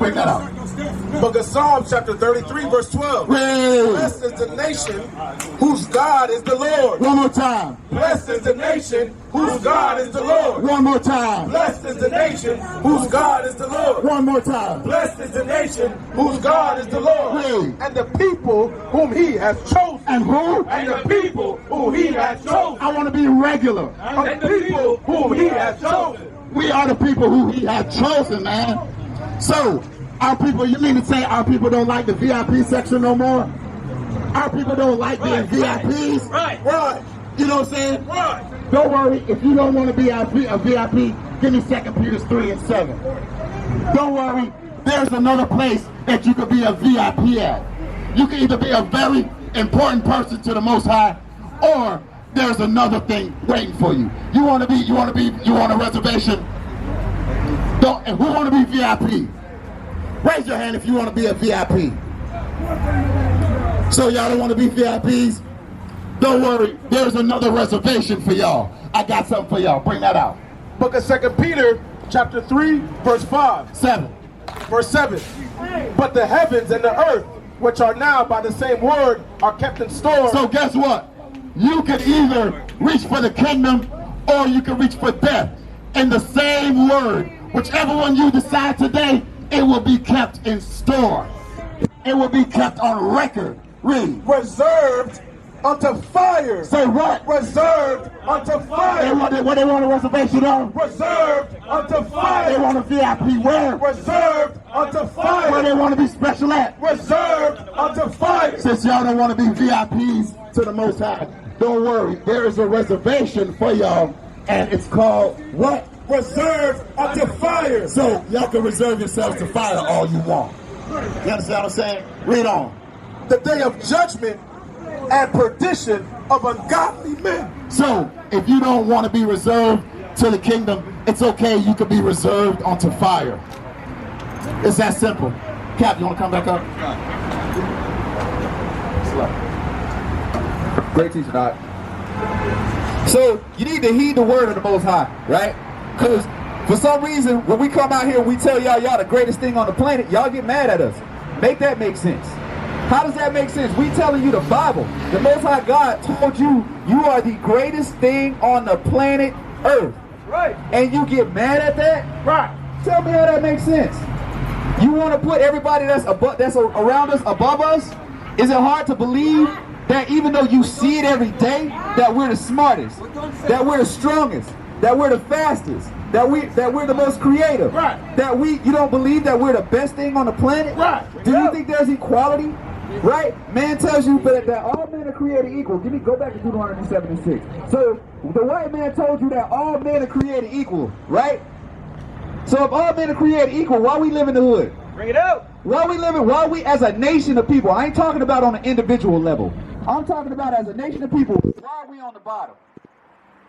Bring that out. Book of Psalms, chapter 33, verse 12. Blessed is the nation whose God is the Lord. One more time. Blessed is the nation whose God is the Lord. One more time. Blessed is the nation whose God is the Lord. One more time. Blessed is the nation whose God is the Lord. And the people whom he has chosen. And who? And the people whom he has chosen. I want to be regular. And the people whom he has chosen. We are the people who he has chosen, man. So, our people, you mean to say our people don't like the VIP section no more? Our people don't like being VIPs? Right. You know what I'm saying? Right. Don't worry, if you don't want to be a VIP, give me 2 Peter 3 and 7. Don't worry, there's another place that you could be a VIP at. You can either be a very important person to the Most High, or there's another thing waiting for you. You want a reservation? Who want to be VIP? Raise your hand if you want to be a VIP. So y'all don't want to be VIPs? Don't worry, there's another reservation for y'all. I got something for y'all. Bring that out. Book of 2 Peter, chapter 3, verse 5. 7. Verse 7. But the heavens and the earth, which are now by the same word, are kept in store. So guess what? You can either reach for the kingdom or you can reach for death. In the same word, whichever one you decide today, it will be kept in store. It will be kept on record. Read. Reserved unto fire. Say what? Reserved unto fire. What they want a reservation on? Reserved unto fire. They want a VIP where? Reserved unto fire. Where they want to be special at? Reserved unto fire. Since y'all don't want to be VIPs to the Most High, don't worry. There is a reservation for y'all, and it's called what? Reserved unto fire. So y'all can reserve yourselves to fire all you want. You understand what I'm saying? Read on. The day of judgment and perdition of ungodly men. So if you don't want to be reserved to the kingdom, it's okay. You could be reserved onto fire. It's that simple. Cap, you want to come back up? Great teacher, Doc. So you need to heed the word of the Most High, right? Because for some reason, when we come out here, we tell y'all the greatest thing on the planet, y'all get mad at us. Make that make sense. How does that make sense? We telling you the Bible. The Most High God told you you are the greatest thing on the planet Earth. Right. And you get mad at that? Right. Tell me how that makes sense. You want to put everybody that's around us above us? Is it hard to believe that even though you see it every day, that we're the smartest, that we're the strongest, that we're the fastest, that we're the most creative, right? That you don't believe that we're the best thing on the planet, right? Do you think there's equality, right? Man tells you that all men are created equal. Go back to Deuteronomy 7:6. So the white man told you that all men are created equal, right? So if all men are created equal, why we live in the hood? Bring it out. Why we as a nation of people? I ain't talking about on an individual level. I'm talking about as a nation of people. Why are we on the bottom?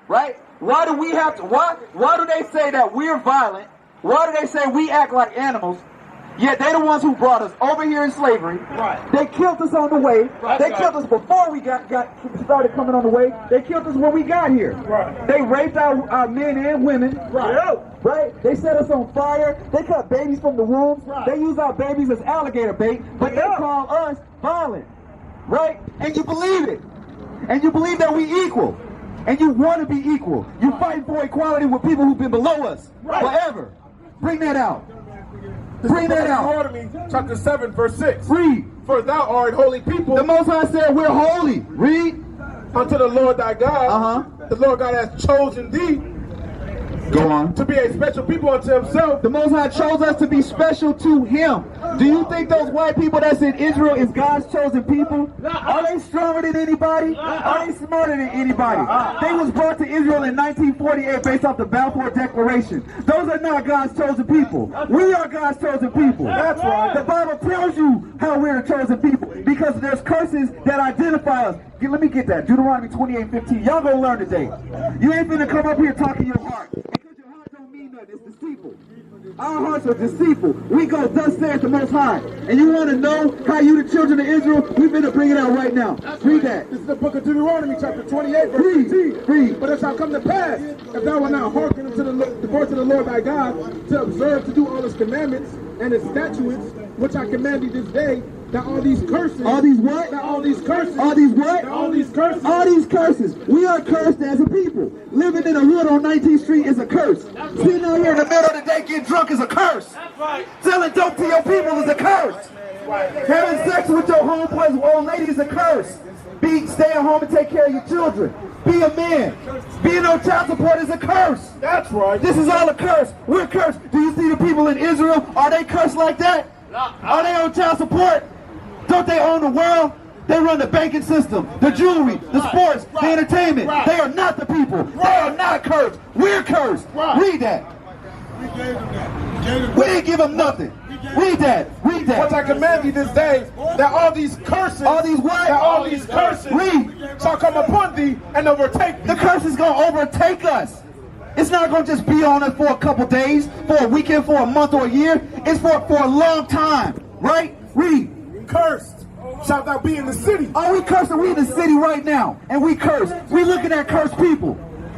Right? Why do we have to? Why do they say that we're violent? Why do they say we act like animals? Yet they're the ones who brought us over here in slavery. Right. They killed us on the way. Right. They killed us before we started coming on the way. They killed us when we got here. Right. They raped our men and women. Right. Right? They set us on fire. They cut babies from the womb. Right. They use our babies as alligator bait, but they call us violent. Right? And you believe it. And you believe that we equal. And you want to be equal. You fight for equality with people who've been below us forever. Bring that out. Bring that out. Deuteronomy chapter 7, verse 6. Read. For thou art holy people. The Most High said we're holy. Read. Unto the Lord thy God. The Lord God has chosen thee. Go on. To be a special people unto himself. The Most High chose us to be special to him. Do you think those white people that's in Israel is God's chosen people? Are they stronger than anybody? Are they smarter than anybody? They was brought to Israel in 1948 based off the Balfour Declaration. Those are not God's chosen people. We are God's chosen people. That's right. The Bible tells you how we're the chosen people because there's curses that identify us. Let me get that. Deuteronomy 28:15. Y'all gonna learn today. You ain't finna come up here talking your heart. Because your heart don't mean nothing. It's deceitful. Our hearts are deceitful. We go, thus saith the Most High. And you want to know how you the children of Israel? We finna bring it out right now. Read that. This is the book of Deuteronomy chapter 28, verse 15. Read. But it shall come to pass, if thou wilt not hearken unto the voice of the Lord thy God, to observe to do all his commandments, and his statutes, which I command thee this day, that all these curses. All these what? That all these curses. All these what? That all these curses. All these curses. We are cursed as a people. Living in a hood on 19th Street is a curse. Sitting out here in the middle of the day getting drunk is a curse. That's right. Selling dope to your people is a curse. Having sex with your homeboys, old lady is a curse. Stay at home and take care of your children. Be a man. Being on child support is a curse. That's right. This is all a curse. We're cursed. Do you see the people in Israel? Are they cursed like that? Are they on child support? Don't they own the world? They run the banking system, the jewelry, the sports, the entertainment. They are not the people. They are not cursed. We're cursed. Read that. We didn't give them nothing. Read that. Read that. What I command thee this day, that all these curses. All these what? That all these curses. Read. Shall come upon thee and overtake thee. The curse is going to overtake us. It's not going to just be on us for a couple days, for a weekend, for a month or a year. It's for a long time. Right? Read. Cursed shalt thou be in the city. Oh, we cursed and we in the city right now. And we cursed. We looking at cursed people.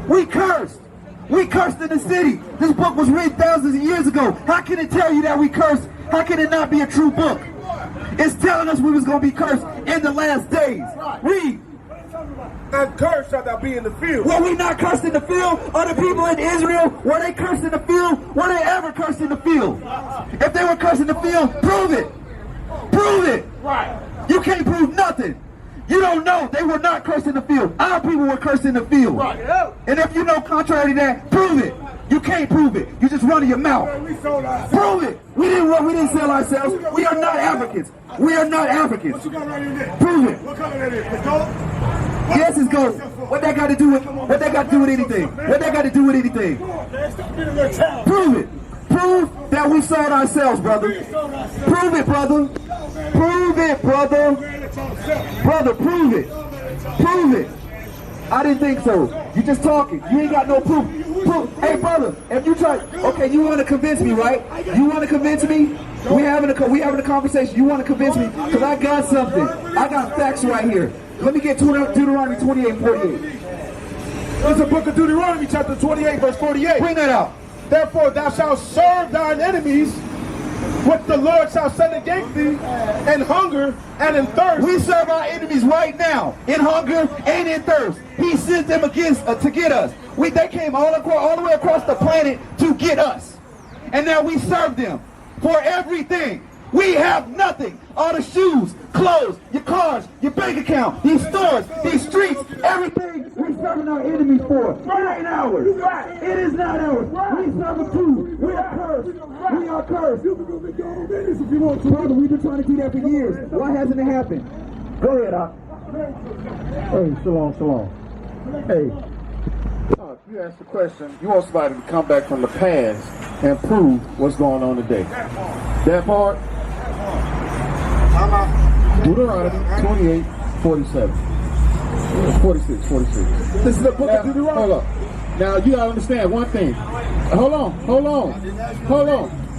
We cursed. We cursed in the city. This book was written thousands of years ago. How can it tell you that we cursed? How can it not be a true book? It's telling us we was going to be cursed in the last days. Read. And cursed shalt thou be in the field. Were we not cursed in the field? Are the people in Israel, were they cursed in the field? Were they ever cursed in the field? If they were cursed in the field, prove it. Prove it. Right. You can't prove nothing. You don't know. They were not cursed in the field. Our people were cursed in the field. Right. And if you know contrary to that, prove it. You can't prove it. You just running your mouth. Prove it. We didn't sell ourselves. We are not Africans. We are not Africans. What you got right in there? Prove it. What color that is? It's gold? Yes, it's gold. What that got to do with anything? What that got to do with anything? Prove it. Prove that we sold ourselves, brother. Prove it, brother. Prove it, brother. Brother, prove it. Prove it. I didn't think so. You just talking. You ain't got no proof. Hey, brother, if you try, okay, you want to convince me, right? You want to convince me? We having a conversation. You want to convince me? Because I got something. I got facts right here. Let me get Deuteronomy 28:48. It's the book of Deuteronomy, chapter 28, verse 48. Bring that out. Therefore thou shalt serve thine enemies, which the Lord shall send against thee, in hunger and in thirst. We serve our enemies right now, in hunger and in thirst. He sent them against to get us. They came all the way across the planet to get us. And now we serve them for everything. We have nothing. All the shoes, clothes, your cars, your bank account, these stores, these streets, everything we're serving our enemies for. It ain't ours. It is not ours. We serve them too. We are cursed. We are cursed. Brother, we've been trying to do that for years. Why hasn't it happened? Go ahead, Doc. Hey, shalom. Hey, you asked the question, you want somebody to come back from the past and prove what's going on today. That part? Deuteronomy 28:47. 46. This is the book of Deuteronomy. Hold up. Now, you gotta understand one thing. Hold on.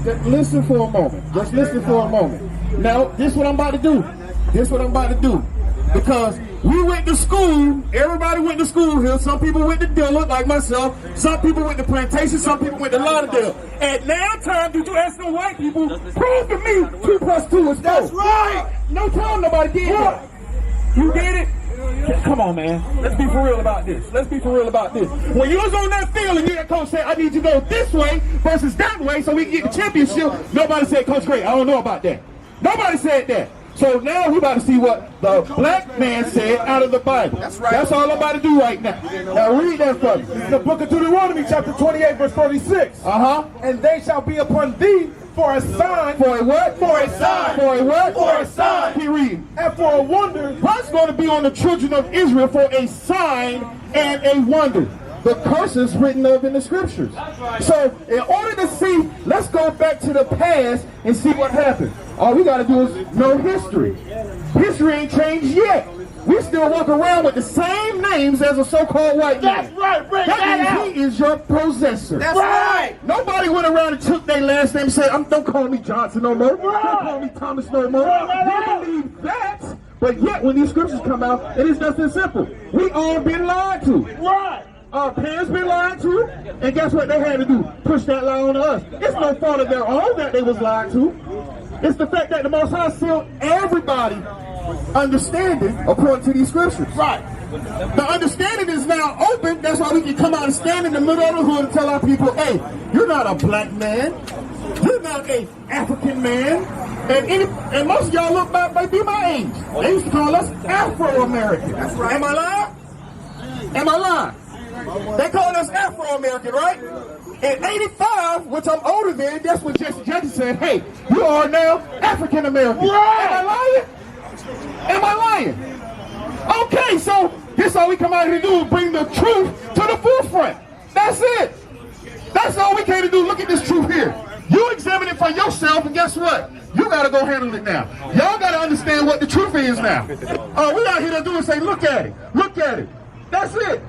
Just listen for a moment. Now, this is what I'm about to do. Because we went to school, everybody went to school here. Some people went to Dillard, like myself. Some people went to Plantation, some people went to Lauderdale. And now time did you ask some white people, prove to me 2 + 2 is 4. That's right. No time nobody did that. You did it? Come on, man. Let's be for real about this. When you was on that field and your coach said, I need you to go this way versus that way so we can get the championship, nobody said, Coach Gray, I don't know about that. Nobody said that. So now we about to see what the black man said out of the Bible. That's right. That's all I'm about to do right now. Now read that for me. The book of Deuteronomy, chapter 28, verse 46. And they shall be upon thee for a sign. For a what? For a sign. For a what? For a sign. Keep reading. And for a wonder. What's going to be on the children of Israel for a sign and a wonder? The curses written of in the scriptures. So in order to see, let's go back to the past and see what happened. All we got to do is know history. History ain't changed yet. We still walk around with the same names as a so-called white man. That's right. Bring That means he is your possessor. That's right. Nobody went around and took their last name and said, don't call me Johnson no more. Don't call me Thomas no more. We believe that. But yet when these scriptures come out, it is nothing simple. We all been lied to. Right. our parents been lied to, and guess what they had to do? Push that lie on us. It's no fault of their own that they was lied to. It's the fact that the Most High sealed everybody understanding according to these scriptures. Right. The understanding is now open. That's why we can come out and stand in the middle of the hood and tell our people, hey, you're not a black man. You're not a African man. And most of y'all look back, might be my age. They used to call us Afro-American. That's right. Am I lying? Am I lying? They called us Afro-American, right? In 85, which I'm older than, that's when Jesse Jackson said, hey, you are now African-American. Right. Am I lying? Am I lying? Okay, so here's all we come out here to do is bring the truth to the forefront. That's it. That's all we came to do. Look at this truth here. You examine it for yourself, and guess what? You got to go handle it now. Y'all got to understand what the truth is now. All we out here to do is say, look at it. Look at it. That's it.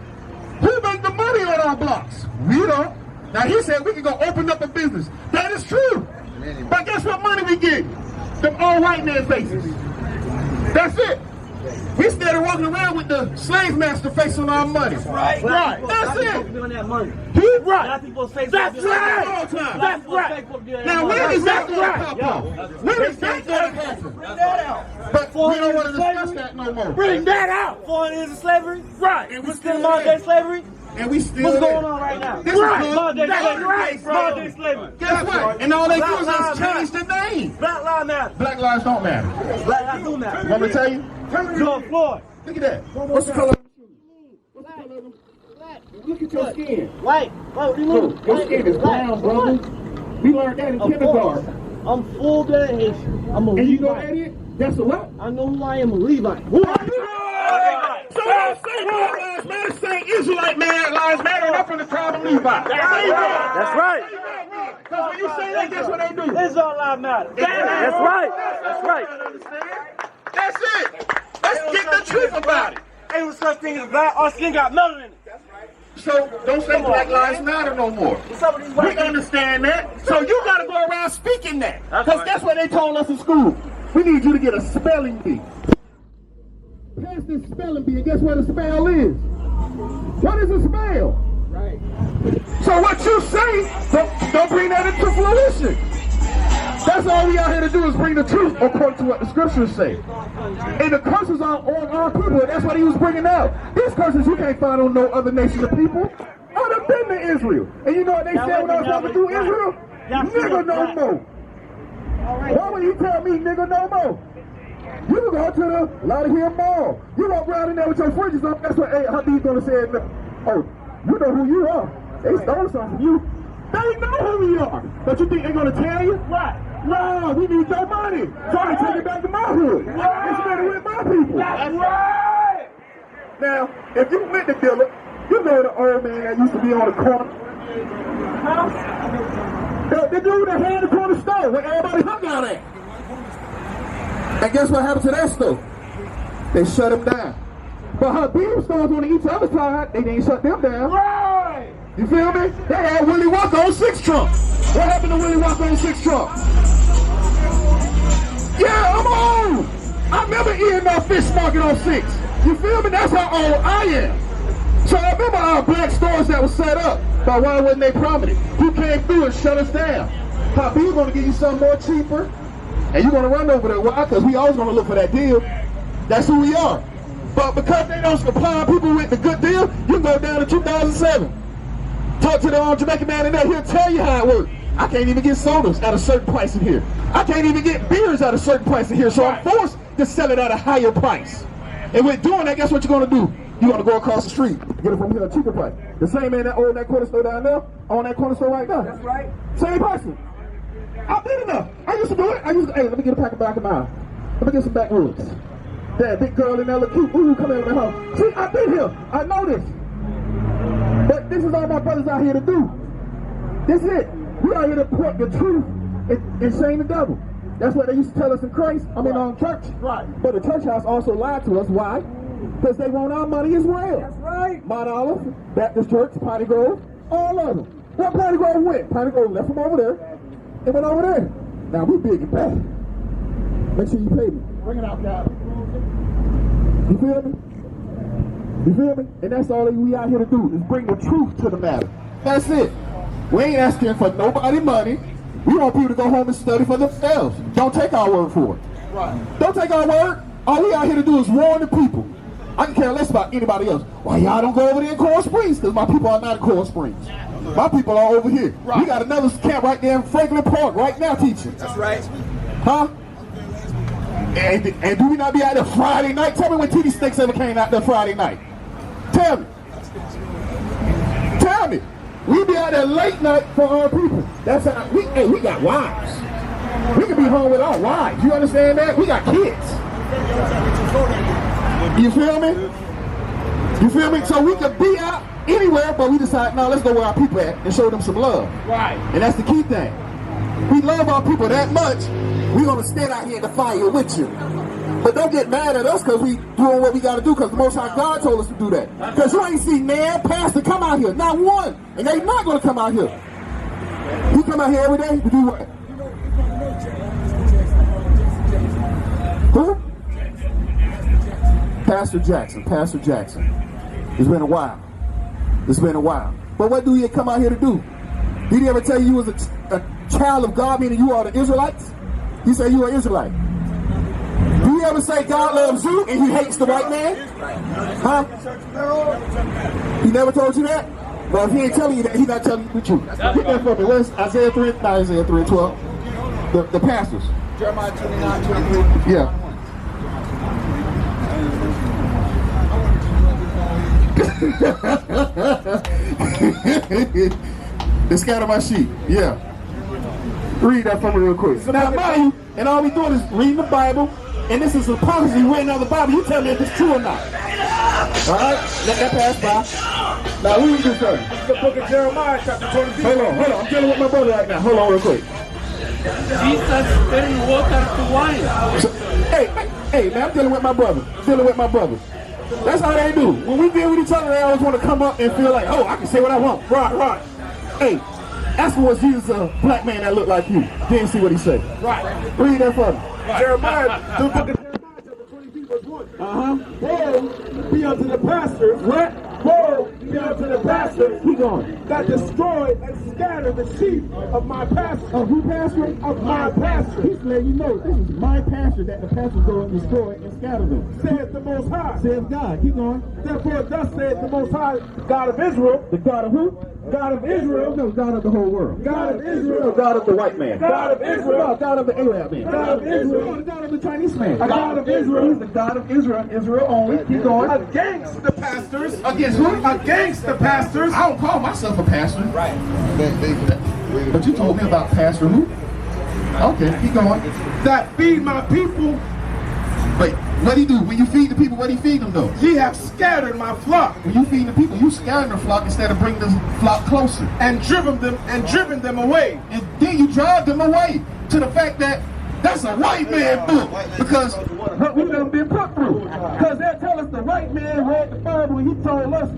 Who make the money on our blocks? We don't. Now, he said we can go open up a business. That is true. But guess what money we get? Them all white man faces. That's it. We started walking around with the slave master face on our money. Right. Right. That's it. Doing that money. Right. That's right. All time. That's right. Now, when is that going to pop up? When is that going to happen? Bring that out. But we don't want to discuss that no more. Bring that out. 400 years of slavery. Right. And we still modern day slavery. And we still what's going on right now? This right. Modern day slavery. Right. Modern day slavery. Guess what? And all they do is just change the name. Black lives matter. Black lives don't matter. Black lives do matter. Want me to tell you? George Floyd. Look at that. What's the color? What's the color of them? Black. Look at your skin. White. What do you mean? Your skin is brown, brother. We learned that in kindergarten. I'm full-blooded Haitian. I'm a Levite. And you know that is? That's a what? I know who I am, a Levite. Who are you? So don't say Black Lives Matter, say Israelite man lives matter, and I'm from the tribe of Levi. That's right. Because when you say that, guess what they do? Israel lives matter. That's right. That's right. That's it. Let's get the truth about it. Ain't no such thing as black. Our skin got melanin in it. So don't say Black Lives Matter no more. We understand that. So you got to go around speaking that. Because that's what they told us in school. We need you to get a spelling bee. Pass this spelling bee, and guess what a spell is? What is a spell? Right. So what you say, don't bring that into fruition. That's all we out here to do is bring the truth according to what the scriptures say. And the curses are on our people, and that's what he was bringing out. These curses you can't find on no other nation of people. I'd have been to Israel. And you know what they said when I was talking to Israel? Nigga no more. Why would you tell me nigga no more? You can go to the Lauderdale Mall. You walk around in there with your fridges on. That's what Habib's gonna say. Oh, you know who you are. They stole something from you. They know who we are. But you think they're gonna tell you? Right. No, we need your money. Try to take it back to my hood. Right. It's better with my people. That's right. Now, if you went to Dillard, you know the old man that used to be on the corner. The dude that had the corner store where everybody hung out at. And guess what happened to that store? They shut him down. But her beam stores on each other side, they didn't shut them down. Right! You feel me? They had Willie Walker on 6 Trump. What happened to Willie Walker on 6 Trump? Yeah, I'm old. I remember eating our fish market on 6. You feel me? That's how old I am. So I remember our black stores that was set up, but why wasn't they prominent? He came through and shut us down. Poppy, we're gonna give you something more cheaper, and you're gonna run over there. Why? Because we always gonna look for that deal. That's who we are. But because they don't supply people with the good deal, you can go down to 2007. Talk to the Jamaican man in there, he'll tell you how it works. I can't even get sodas at a certain price in here. I can't even get beers at a certain price in here, so I'm forced to sell it at a higher price. And with doing that, guess what you're gonna do? You're gonna go across the street, get it from here at a cheaper price. The same man that owned that corner store down there, on that corner store right now. That's right. Same person. I've been enough. I used to do it. Hey, let me get a pack of back of mine. Let me get some backwoods. That big girl in there look cute. Ooh, come in the house. See, I've been here. I know this. But this is all my brothers out here to do. This is it. We out here to point the truth and shame the devil. That's what they used to tell us in Christ. I mean, on church. Right. But the church house also lied to us. Why? Because they want our money as well. That's right. Mount Olive, Baptist Church, Piney Grove, all of them. What Piney Grove went? Piney Grove left from over there and went over there. Now we big and bad. Make sure you pay me. Bring it out, guys. You feel me? You feel me? And that's all that we out here to do, is bring the truth to the matter. That's it. We ain't asking for nobody money. We want people to go home and study for themselves. Don't take our word for it. Right. Don't take our word. All we out here to do is warn the people. I can care less about anybody else. Why y'all don't go over there in Coral Springs? Because my people are not in Coral Springs. My people are over here. Right. We got another camp right there in Franklin Park right now teaching. That's right. Huh? And do we not be out there Friday night? Tell me when TD Snakes ever came out there Friday night. Tell me. Tell me. We be out there late night for our people. That's how we got wives. We can be home with our wives. You understand that? We got kids. You feel me? You feel me? So we could be out anywhere, but we decide, no, let's go where our people at and show them some love. Right. And that's the key thing. We love our people that much, we're going to stand out here in the fire with you. But don't get mad at us because we doing what we got to do, because the Most High God told us to do that. Because you ain't seen man, pastor come out here. Not one. And they not going to come out here. You come out here every day to do what? Who? Pastor Jackson. Pastor Jackson. It's been a while. It's been a while. But what do you come out here to do? Did he ever tell you was a child of God, meaning you are the Israelites? He said you are Israelite. Do you ever say God loves you and he hates the white man? Huh? He never told you that? Well, if he ain't telling you that, he's not telling you the truth. Get that for me. Where's Isaiah 3? Not Isaiah 3 and 12. The pastors. Jeremiah 29:23. Yeah. They scatter my sheep. Yeah. Read that for me real quick. So now, mind you, and all we doing is reading the Bible, and this is a prophecy written on the Bible. You tell me if it's true or not. All right? Let that pass by. Now, read this first. The book of Jeremiah, chapter 22. Hold on. I'm dealing with my brother right now. Hold on real quick. Jesus turned water to wine. So, hey, man, I'm dealing with my brother. That's how they do. When we deal with each other, they always want to come up and feel like, oh, I can say what I want. Right. Hey, ask me, was Jesus a black man that looked like you? Then see what he said. Right. Read that for me. Jeremiah, the book of Jeremiah, chapter 22, verse 1. Woe be unto the pastors. What? Woe be unto the pastors. Keep going. That destroy and scatter the sheep of my pasture. Of who pasture? Of my pasture. He's letting you know this is my pasture that the pastors go and destroy and scatter them. Saith the Most High. Says God. Keep going. Therefore, thus saith the Most High, God of Israel. The God of who? God of Israel. No, God of the whole world. God of Israel. No, God of the white man. God of Israel. No, God of the Arab man. God of Israel. No, the God of the Chinese man. God of Israel. He's the God of Israel. Israel only. Keep going. Against the pastors. Against who? Against the pastors. I don't call myself a pastor. Right. But you told me about pastor who? Okay, keep going. That feed my people. Wait, what do he do? When you feed the people, what do he feed them though? Ye have scattered my flock. When you feed the people, you scattering the flock instead of bringing the flock closer. And driven them away. And then you drive them away to the fact that that's a white man book. Because we done been put through. Because they'll tell us the white man read the Bible and he told us,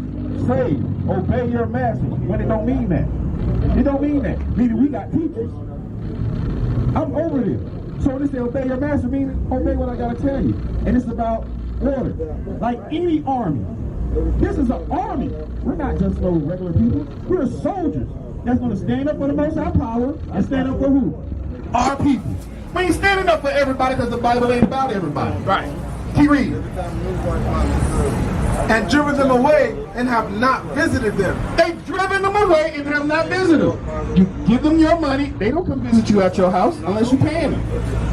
say, obey your master. When it don't mean that. It don't mean that. Meaning we got teachers. I'm over this. So when they say obey your master, meaning obey what I gotta tell you. And it's about order. Like any army. This is an army. We're not just no regular people. We're soldiers that's gonna stand up for the Most High power and stand up for who? Our people. We ain't standing up for everybody because the Bible ain't about everybody. Right. Keep reading. And driven them away and have not visited them. They've driven them away and have not visited them. You give them your money, they don't come visit you at your house unless you're paying them.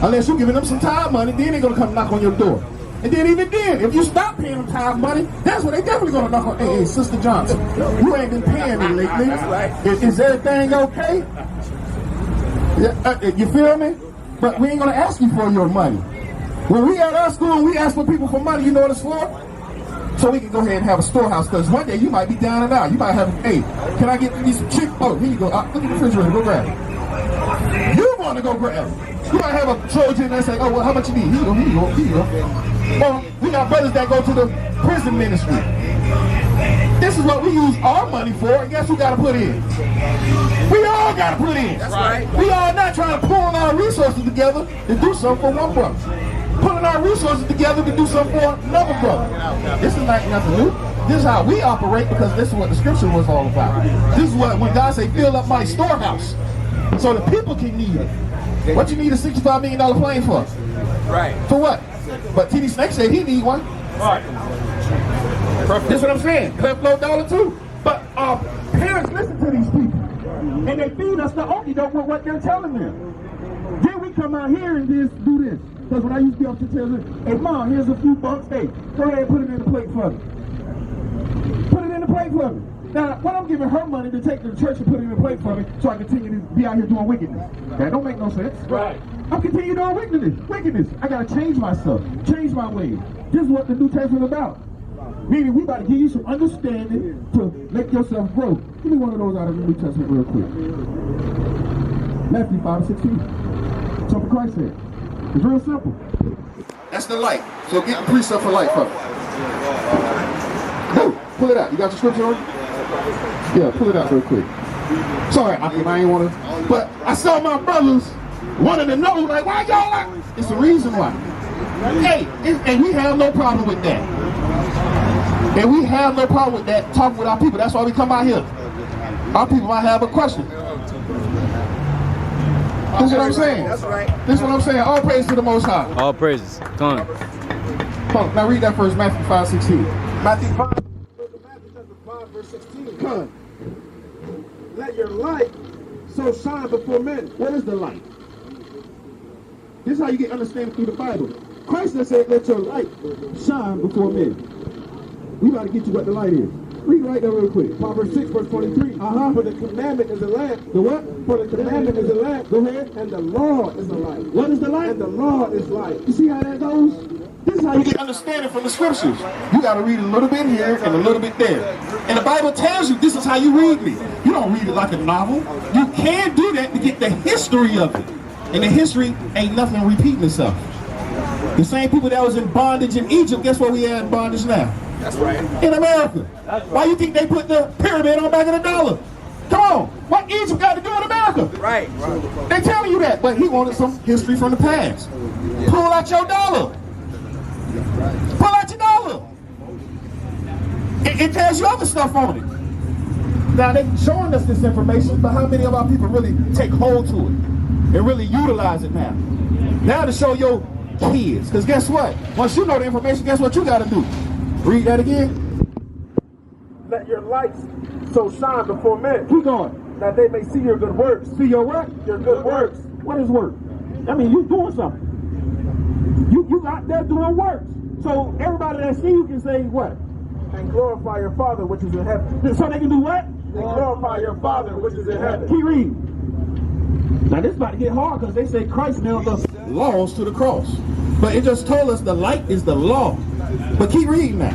Unless you're giving them some tithe money, then they're going to come knock on your door. And then even then, if you stop paying them tithe money, that's when they definitely going to knock on. Hey, Sister Johnson, you ain't been paying me lately. Right. Is everything okay? You feel me? But we ain't going to ask you for your money. When we at our school and we ask for people for money, you know what it's for? So we can go ahead and have a storehouse, because one day you might be down and out. You might have, hey, can I get these chick? Oh, here you go. Look at the refrigerator. Go grab it. You want to go grab it. You might have a Trojan that say, oh, well, how much you need? Here you go. Well, we got brothers that go to the prison ministry. This is what we use our money for, and guess who got to put in? We all got to put in. That's right. We all not trying to pull our resources together to do something for one brother. Pulling our resources together to do something for another brother. This is not nothing new. This is how we operate because this is what the scripture was all about. This is what, when God say, fill up my storehouse so the people can need it. What you need a $65 million plane for? Right. For what? But TD Snake said he need one. Right. This is what I'm saying. Cleft low dollar too. But our parents listen to these people. And they feed us the okie doke with what they're telling them. Then we come out here and just do this. Because when I used to be up to tell them, hey mom, here's a few bucks. Hey, go ahead and put it in the plate for me. Put it in the plate for me. Now, when I'm giving her money to take to the church and put it in the plate for me so I continue to be out here doing wickedness. That don't make no sense. Right. I'm continuing doing wickedness. I gotta change myself, change my ways. This is what the New Testament is about. Meaning we got to give you some understanding to make yourself grow. Give me one of those out of the New Testament real quick. Matthew 5:16. Something Christ said. It's real simple. That's the light. So get the precept for light, folks. Go, pull it out. You got your scripture on? Yeah, pull it out real quick. Sorry, I ain't want to. But I saw my brothers wanting to know, like, why y'all like? It's the reason why. Hey, and we have no problem with that. And we have no problem with that, talking with our people. That's why we come out here. Our people might have a question. This is what I'm saying. That's right. This is what I'm saying. All praise to the Most High. All praises. Come on. Come on, now read that first, Matthew 5:16. Matthew 5, verse 16. Come. Let your light so shine before men. What is the light? This is how you get understanding through the Bible. Christ has said, let your light shine before men. We got to get you what the light is. Read right there real quick. Proverbs 6, verse 23. For the commandment is a lamp. The what? For the commandment is a lamp. Go ahead. And the law is a light. What is the light? And the law is light. You see how that goes? This is how you get understanding from the scriptures. You got to read a little bit here and a little bit there. And the Bible tells you this is how you read me. You don't read it like a novel. You can do that to get the history of it. And the history ain't nothing repeating itself. The same people that was in bondage in Egypt, guess what we had in bondage now? That's right. In America. Why you think they put the pyramid on the back of the dollar? Come on. What Egypt got to do with America? Right. They telling you that, but he wanted some history from the past. Pull out your dollar. Pull out your dollar. It tells you other stuff on it. Now they showing us this information, but how many of our people really take hold to it and really utilize it now? Now to show your kids, because guess what? Once you know the information, guess what you got to do? Read that again. Let your lights so shine before men. Keep going. That they may see your good works. See your what? Your good works. What is work? I mean, you doing something. You out there doing works. So everybody that see you can say what? And glorify your Father which is in heaven. So they can do what? And glorify your Father which is in heaven. Keep reading. Now this about to get hard because they say Christ nailed the laws to the cross. But it just told us the light is the law. But keep reading that.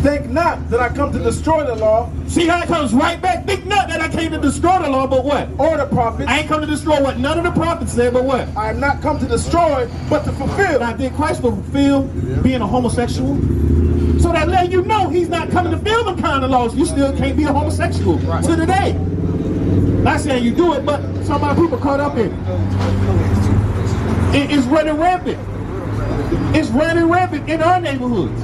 Think not that I come to destroy the law. See how it comes right back? Think not that I came to destroy the law, but what? Or the prophets. I ain't come to destroy what none of the prophets said, but what? I am not come to destroy, but to fulfill. Now did Christ fulfill being a homosexual? So that let you know he's not coming to fulfill them kind of laws. You still can't be a homosexual to today. Not saying you do it, but some of our people caught up in it. It's running rampant. It's running rampant in our neighborhoods.